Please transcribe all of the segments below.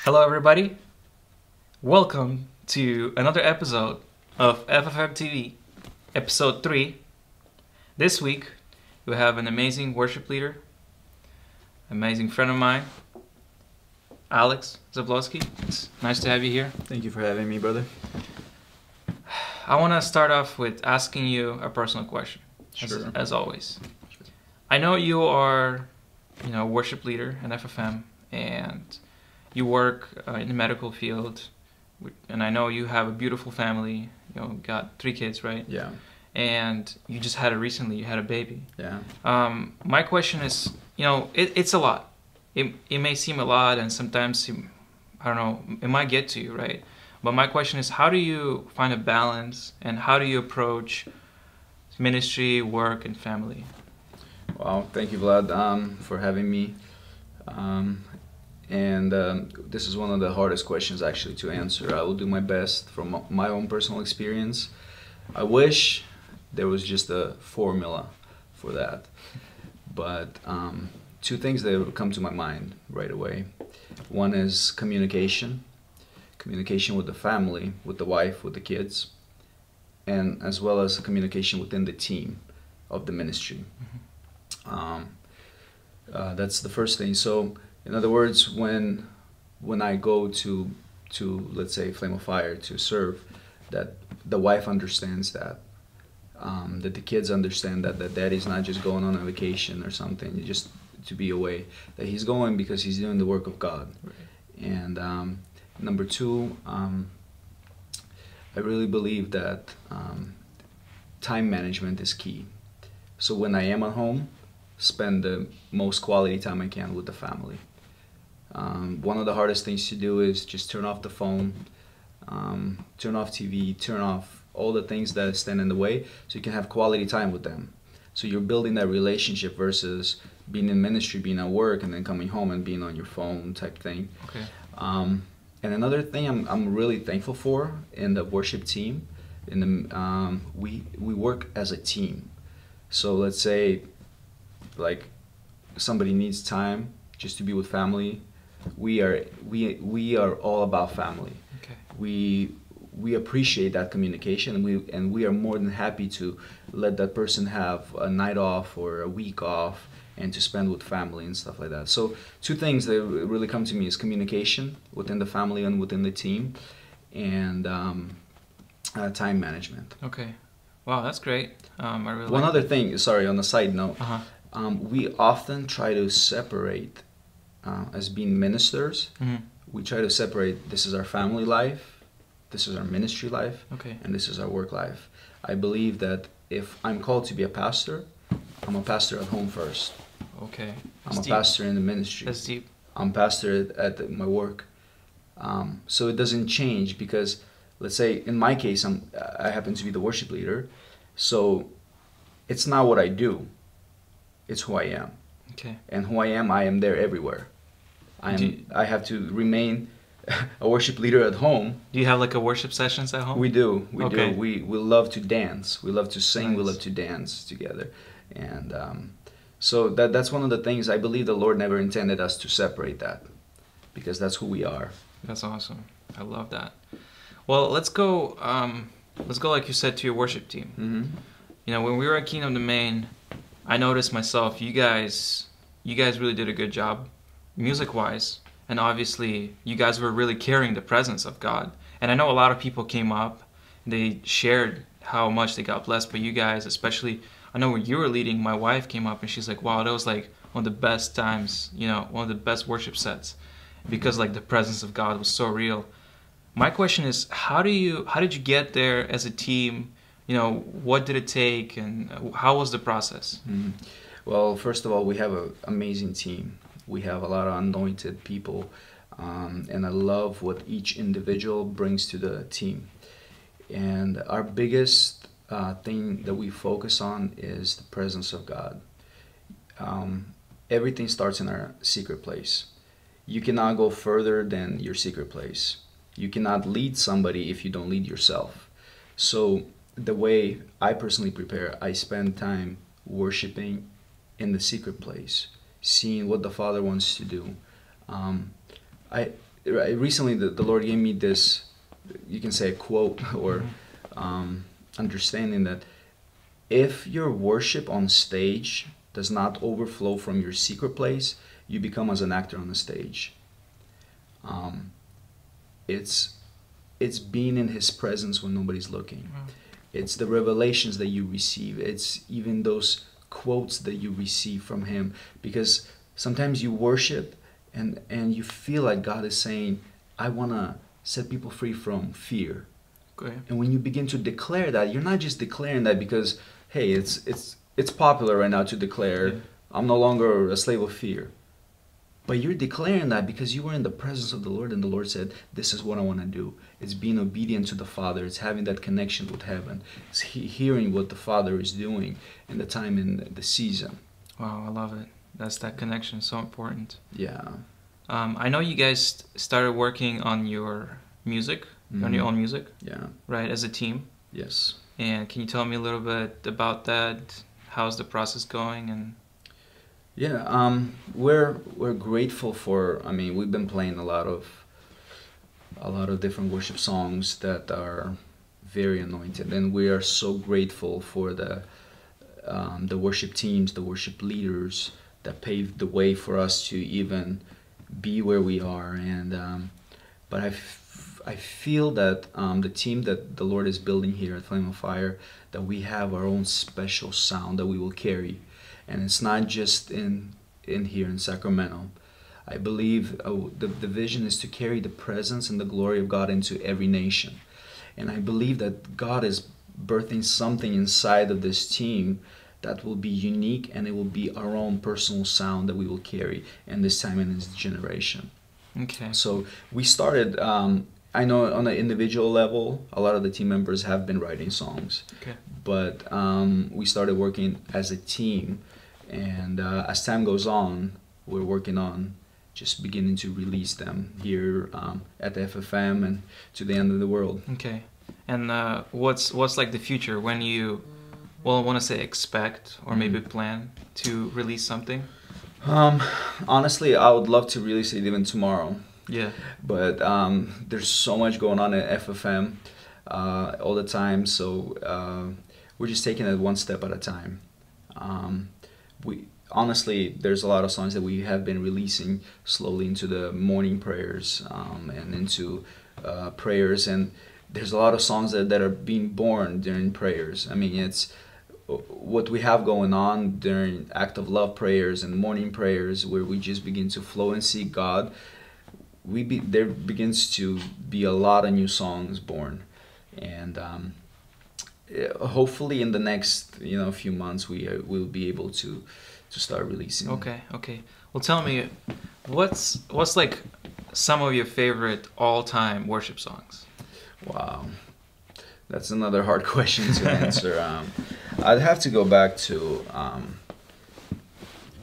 Hello everybody, welcome to another episode of FFM TV, episode 3. This week we have an amazing worship leader, amazing friend of mine, Alex Zablotskiy. It's nice to have you here. Thank you for having me, brother. I want to start off with asking you a personal question, Sure. as always. Sure. I know you are, a worship leader in FFM, and you work in the medical field, and I know you have a beautiful family. Got 3 kids, right? Yeah. And you just had you had a baby. Yeah. My question is, it's a lot. It may seem a lot, and sometimes, I don't know, it might get to you, right? But my question is, how do you find a balance, and how do you approach ministry, work, and family? Wow. Thank you, Vlad, for having me. This is one of the hardest questions actually to answer. I will do my best from my own personal experience. I wish there was just a formula for that. But 2 things that would come to my mind right away. One is communication with the family, with the wife, with the kids, and as well as communication within the team of the ministry. That's the first thing. So, in other words, when I go to let's say Flame of Fire to serve, that the wife understands that the kids understand that daddy's not just going on a vacation or something just to be away, that he's going because he's doing the work of God. Right. And number 2, I really believe that time management is key. So when I am at home, spend the most quality time I can with the family. One of the hardest things to do is just turn off the phone, turn off TV, turn off all the things that stand in the way so you can have quality time with them. So you're building that relationship versus being in ministry, being at work, and then coming home and being on your phone type thing. Okay. And another thing I'm really thankful for in the worship team, we work as a team. So let's say like somebody needs time just to be with family. We are all about family. Okay. We appreciate that communication, and we are more than happy to let that person have a night off or a week off and to spend with family and stuff like that. So 2 things that really come to me is communication within the family and within the team, and time management. Okay. Wow, that's great. I really One other thing, sorry, on a side note, we often try to separate, as being ministers, we try to separate, this is our family life, this is our ministry life, and this is our work life. I believe that if I'm called to be a pastor, I'm a pastor at home first. Okay. I'm a pastor in the ministry. That's deep. I'm pastor at my work. So it doesn't change because, let's say, in my case, I happen to be the worship leader. So it's not what I do, it's who I am. Okay. And who I am there everywhere. I have to remain a worship leader at home. Do you have like a worship sessions at home? We do. We love to dance. We love to sing. Nice. We love to dance together. And so that's one of the things I believe the Lord never intended us to separate that, because that's who we are. That's awesome. I love that. Well, let's go like you said, to your worship team. Mm-hmm. When we were at Kingdom Domain, I noticed myself, you guys really did a good job music-wise, and obviously you guys were really carrying the presence of God. And I know a lot of people came up, they shared how much they got blessed, but you guys, especially, I know when you were leading, my wife came up and she's like, wow, that was like one of the best times, one of the best worship sets, because like the presence of God was so real. My question is, how did you get there as a team? What did it take, and how was the process? Mm-hmm. Well, first of all, we have an amazing team. We have a lot of anointed people, and I love what each individual brings to the team. And our biggest thing that we focus on is the presence of God. Everything starts in our secret place. You cannot go further than your secret place. You cannot lead somebody if you don't lead yourself. So the way I personally prepare, I spend time worshiping in the secret place, seeing what the Father wants to do. recently the Lord gave me this, you can say a quote or understanding that if your worship on stage does not overflow from your secret place, you become as an actor on the stage. It's being in His presence when nobody's looking. Wow. It's the revelations that you receive. It's even those quotes that you receive from Him. Because sometimes you worship and you feel like God is saying, I want to set people free from fear. Okay. And when you begin to declare that, you're not just declaring that because, hey, it's popular right now to declare, Yeah. I'm no longer a slave of fear. But you're declaring that because you were in the presence of the Lord and the Lord said, this is what I want to do. It's being obedient to the Father. It's having that connection with heaven. It's hearing what the Father is doing in the time and the season. Wow, I love it. That's that connection, so important. Yeah. I know you guys started working on your music, on your own music, Yeah. right, as a team. Yes. And can you tell me a little bit about that? How's the process going? And Yeah, we're grateful for. I mean, we've been playing a lot of different worship songs that are very anointed, and we are so grateful for the worship teams, the worship leaders that paved the way for us to even be where we are. And but I feel that the team that the Lord is building here at Flame of Fire, that we have our own special sound that we will carry. And it's not just in here in Sacramento. I believe the vision is to carry the presence and the glory of God into every nation. And I believe that God is birthing something inside of this team that will be unique, and it will be our own personal sound that we will carry in this time and in this generation. okay. So we started, I know on an individual level, a lot of the team members have been writing songs. Okay. But we started working as a team. And as time goes on, we're working on just beginning to release them here at the FFM and to the end of the world. Okay. And what's like the future when you, well, I want to say expect or maybe plan to release something? Honestly, I would love to release it even tomorrow. Yeah. But there's so much going on at FFM all the time, so we're just taking it one step at a time. Honestly, there's a lot of songs that we have been releasing slowly into the morning prayers and into prayers, and there's a lot of songs that are being born during prayers. I mean, it's what we have going on during act of love prayers and morning prayers, where we just begin to flow and seek God. There begins to be a lot of new songs born, and hopefully in the next few months we will be able to start releasing. Okay. Well, tell me, what's like some of your favorite all-time worship songs? Wow, that's another hard question to answer. I'd have to go back to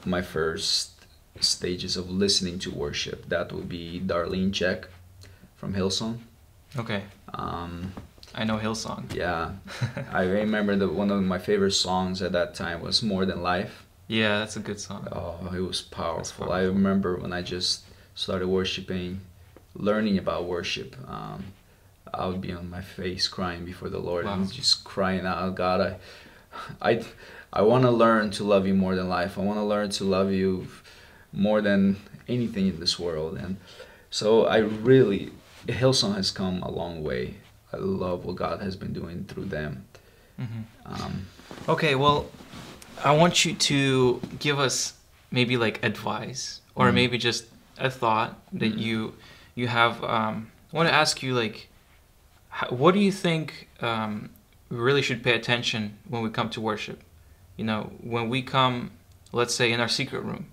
my first stages of listening to worship. That would be Darlene Check from Hillsong. Okay. I know Hillsong. Yeah, I remember that one of my favorite songs at that time was More Than Life. Yeah, that's a good song. Oh, it was powerful. I remember when I just started worshiping, learning about worship, I would be on my face crying before the Lord. Wow. And just crying out, God, I want to learn to love you more than life. I want to learn to love you more than anything in this world. And so Hillsong has come a long way. I love what God has been doing through them. Mm-hmm. Okay, well, I want you to give us maybe like advice or maybe just a thought that you have. I want to ask you, like, what do you think we really should pay attention when we come to worship? When we come, let's say in our secret room,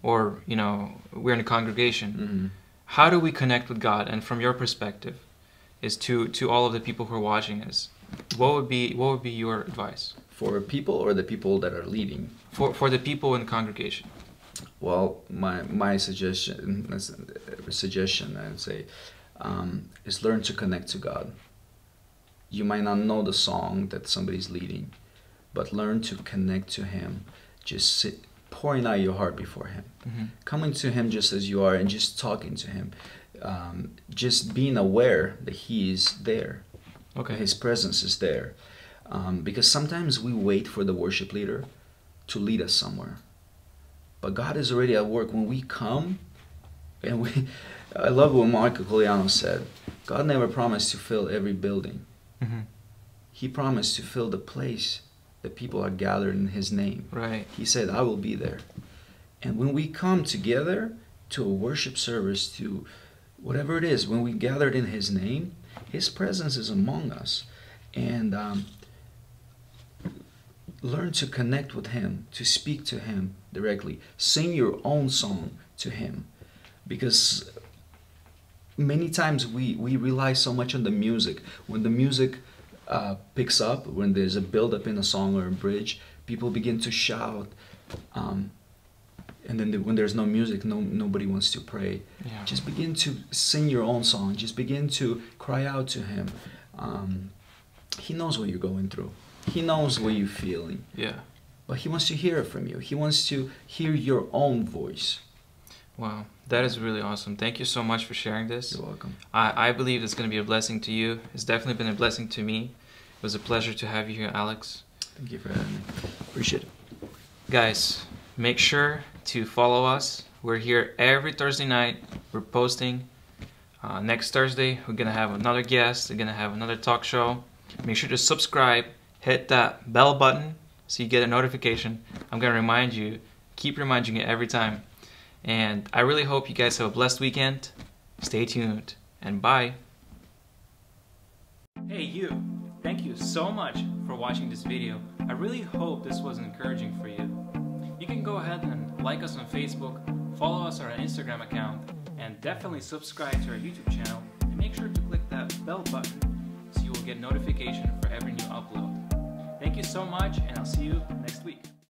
or we're in a congregation. How do we connect with God? And from your perspective, is to all of the people who are watching us, what would be your advice? For people or the people that are leading? For the people in the congregation. Well, my suggestion I would say is learn to connect to God. You might not know the song that somebody's leading, but learn to connect to Him. Just pouring out your heart before Him, coming to Him just as you are, and just talking to Him. just being aware that He is there. Okay. His presence is there. Because sometimes we wait for the worship leader to lead us somewhere. But God is already at work when we come. And I love what Marco Coliano said. God never promised to fill every building. Mm-hmm. He promised to fill the place that people are gathered in His name. Right. He said, I will be there. And when we come together to a worship service, to whatever it is, when we gathered in His name, His presence is among us. And learn to connect with Him, to speak to Him directly. Sing your own song to Him. Because many times we rely so much on the music. When the music picks up, when there's a build-up in a song or a bridge, people begin to shout. And then when there's no music, nobody wants to pray. Yeah. Just begin to sing your own song. Just begin to cry out to Him. He knows what you're going through. He knows what you're feeling. Yeah. But He wants to hear it from you. He wants to hear your own voice. Wow, that is really awesome. Thank you so much for sharing this. You're welcome. I believe it's going to be a blessing to you. It's definitely been a blessing to me. It was a pleasure to have you here, Alex. Thank you for having me. Appreciate it. Guys, make sure to follow us. We're here every Thursday night. We're posting. Next Thursday, we're going to have another guest. We're going to have another talk show. Make sure to subscribe. Hit that bell button so you get a notification. I'm going to remind you, keep reminding you every time. And I really hope you guys have a blessed weekend. Stay tuned and bye. Hey you, thank you so much for watching this video. I really hope this was encouraging for you. You can go ahead and like us on Facebook, follow us on our Instagram account, and definitely subscribe to our YouTube channel. And make sure to click that bell button so you will get notification for every new upload. Thank you so much, and I'll see you